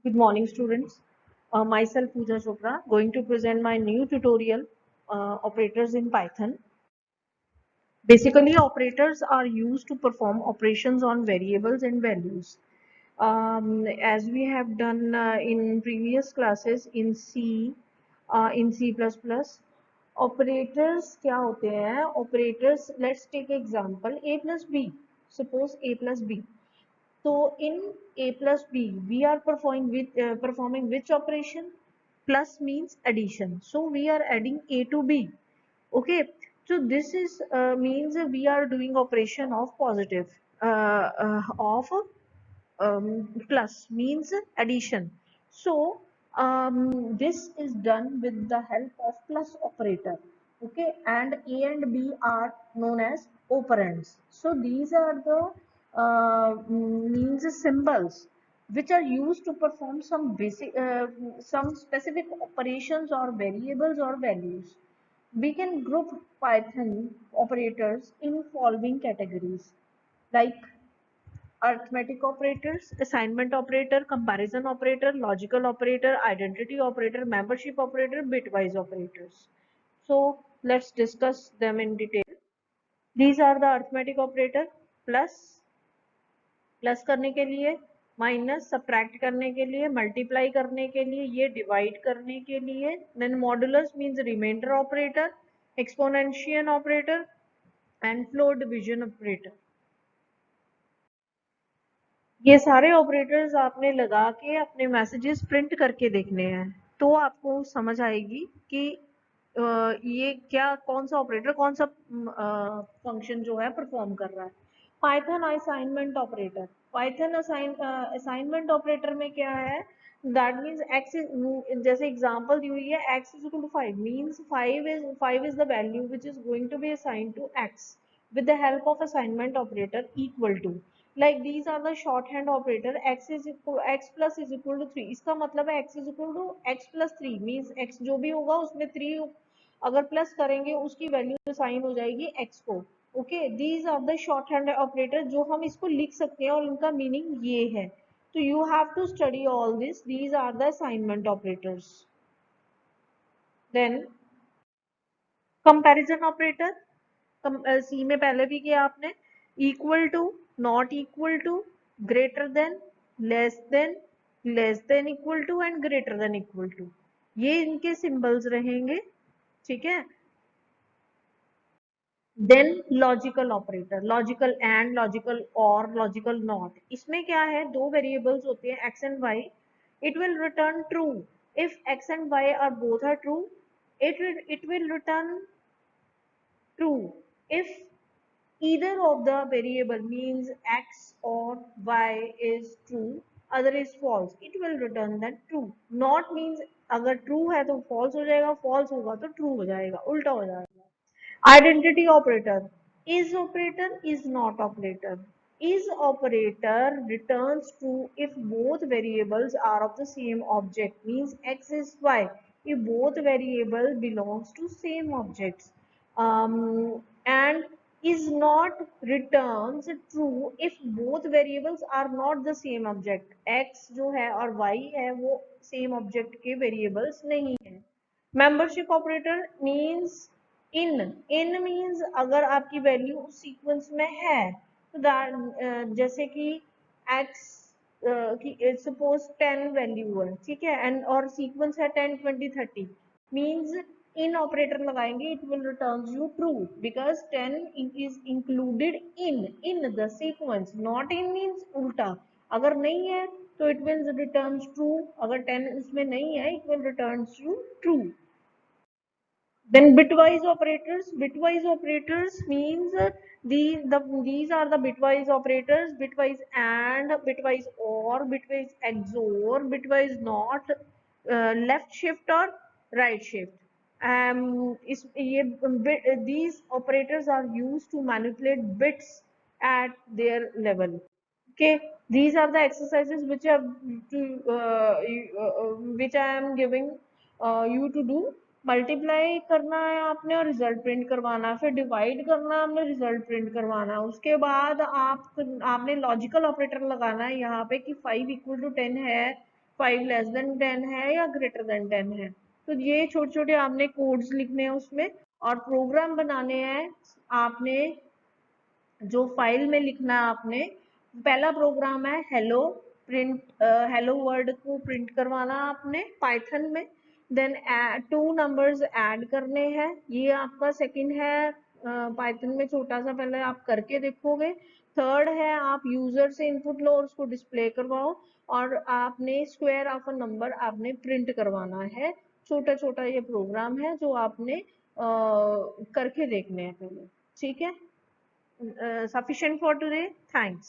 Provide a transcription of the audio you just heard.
Good morning, students. Myself, Pooja Chopra, going to present my new tutorial, Operators in Python. Basically, operators are used to perform operations on variables and values. As we have done in previous classes in C++, operators क्या होते हैं? Operators, let's take example, A plus B. Suppose A plus B. So in A plus B, we are performing which operation? Plus means addition. So we are adding A to B. Okay. So this is means we are doing operation of positive of plus means addition. So this is done with the help of plus operator. Okay, and A and B are known as operands. So these are the means symbols which are used to perform some specific operations or variables or values. We can group Python operators in following categories like arithmetic operators, assignment operator, comparison operator, logical operator, identity operator, membership operator, bitwise operators. So let's discuss them in detail. These are the arithmetic operator. Plus plus करने के लिए, minus subtract करने के लिए, multiply करने के लिए, ये डिवाइड करने के लिए, then modulus means reminder operator, exponential operator and float division operator. ये सारे ऑपरेटर्स आपने लगा के अपने मैसेजेस प्रिंट करके देखने हैं, तो आपको समझ आएगी कि ये क्या कौन सा ऑपरेटर कौन सा फंक्शन जो है परफॉर्म कर रहा है। Python assignment operator, Python assignment operator में क्या है? दैट मीन्स एक्स इज, जैसे एग्जांपल दी हुई है, x is equal to 5 means 5 is the value which is going to be assigned to x with the help of assignment operator equal to, like these are the shorthand operator, x plus is equal to 3। इसका मतलब है x is equal to x plus 3 means x जो भी होगा उसमें 3 अगर plus करेंगे उसकी वैल्यू असाइन हो जाएगी x को। Okay, these are the shorthand operator जो हम इसको लिख सकते हैं और इनका मीनिंग ये है। तो you have to study all this, these are the assignment operators. Then comparison operator, C में पहले भी किया आपने, equal to, not equal to, greater than, less than, less than equal to and greater than equal to, ये इनके symbols रहेंगे। ठीक है। Then logical operator, logical and, logical or, logical not. इसमें क्या है, दो वेरिएबल्स होते हैं X and Y. It will return true if X and Y are both are true. It will return true if either of the variable means x or y is true, other is false, it will return that true। not means अगर true है तो false हो जाएगा, false होगा तो true हो जाएगा, उल्टा हो जाएगा। identity operator, is not operator, is operator returns true if both variables are of the same object means x is y, if both variable belongs to same objects, and is not returns true if both variables are not the same object, x जो है और y है वो same object के variables नहीं है। membership operator means in means अगर आपकी वैल्यू उस सीक्वेंस में है तो जैसे कि x की सपोज 10 वैल्यू है, ठीक है, एंड और सीक्वेंस है 10 20 30 मींस इन ऑपरेटर लगाएंगे, it will return you true because 10 is included in the sequence. Not in means उल्टा, अगर नहीं है तो इट विल रिटर्न ट्रू, अगर 10 इसमें नहीं है it will return you true. Then bitwise operators means these are the bitwise operators, bitwise and, bitwise or, bitwise XOR, bitwise not, left shift or right shift। These operators are used to manipulate bits at their level। Okay, these are the exercises which I am giving you to do। Multiply करना है आपने और result print करवाना है, फिर divide करना है आपने, रिजल्ट प्रिंट करवाना है। उसके बाद आपने लॉजिकल ऑपरेटर लगाना है यहाँ पे कि 5 इक्वल टू 10 है 5 <10 है या greater than 10 है। तो ये छोटे छोटे आपने कोड्स लिखने हैं उसमें, और प्रोग्राम बनाने हैं आपने। जो फाइल में लिखना है आपने, पहला प्रोग्राम है हेलो प्रिंट, हेलो वर्ड को प्रिंट करवाना आपने पाइथन में। देन 2 नंबर्स ऐड करने हैं, ये आपका सेकंड है पाइथन में, छोटा सा पहले आप करके देखोगे। थर्ड है आप यूजर से इनपुट लो और उसको डिस्प्ले करवाओ, और आपने स्क्वायर ऑफ अ नंबर आपने प्रिंट करवाना है। छोटा छोटा ये प्रोग्राम है जो आपने करके देखने हैं पहले। ठीक है, sufficient for today. Thanks.